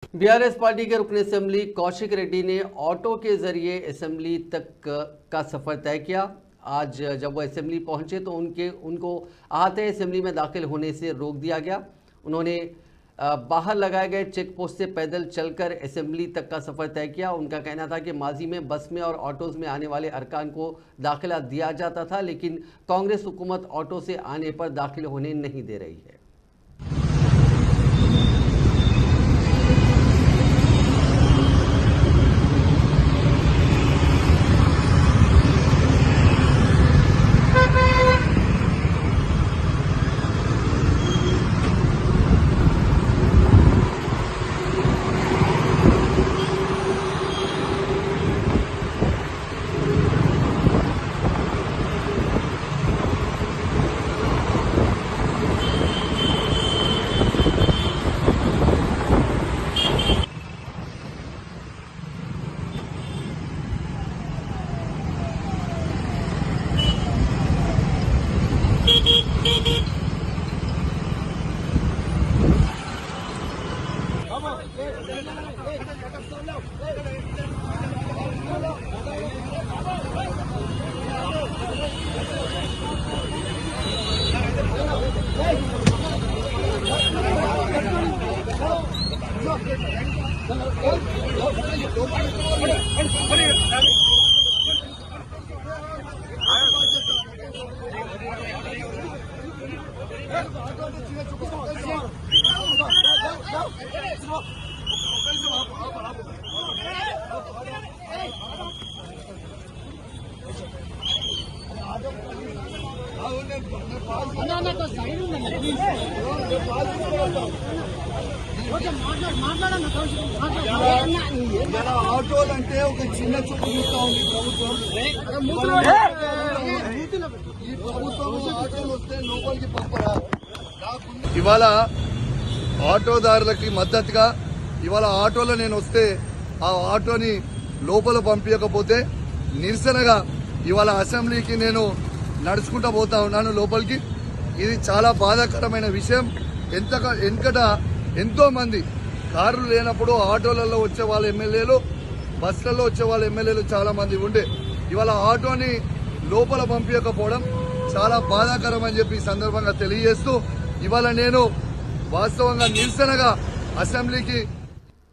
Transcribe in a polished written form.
BRS party के रुकन assembly Kaushik Reddy ने ऑटो के जरिए असेंबली तक का सफर तय किया। आज जब वो असेंबली पहुंचे तो उनको आते असेंबली में दाखिल होने से रोक दिया गया। उन्होंने बाहर लगाए गए चेक पोस्ट से पैदल चलकर असेंबली तक का सफर तय किया। उनका कहना था कि माजी में बस में और ऑटोज़ में आने वाले अरकान को दाखिला दिया जाता था, लेकिन कांग्रेस हुकूमत ऑटो से आने पर दाखिल होने नहीं दे रही है। ఆటోలు అంటే ఒక చిన్న చూపు చూస్తా ఉంది ప్రభుత్వం. ఈ ప్రభుత్వం ఆటోలు వస్తే లోపలికి పంపరా. ఇవాళ ఆటోదారులకి మద్దతుగా ఇవాళ ఆటోలో నేను వస్తే ఆ ఆటోని లోపల పంపించకపోతే నిరసనగా ఇవాళ అసెంబ్లీకి నేను నడుచుకుంటూ పోతా ఉన్నాను లోపలికి. ఇది చాలా బాధాకరమైన విషయం. వెనకట ఎంతో మంది కార్లు లేనప్పుడు ఆటోలలో వచ్చే వాళ్ళ ఎమ్మెల్యేలు, బస్సులలో వచ్చే వాళ్ళ ఎమ్మెల్యేలు చాలా మంది ఉండే. ఇవాళ ఆటోని లోపల పంపించకపోవడం చాలా బాధాకరం అని చెప్పి ఈ సందర్భంగా తెలియజేస్తూ ఇవాళ నేను వాస్తవంగా నిరసనగా అసెంబ్లీకి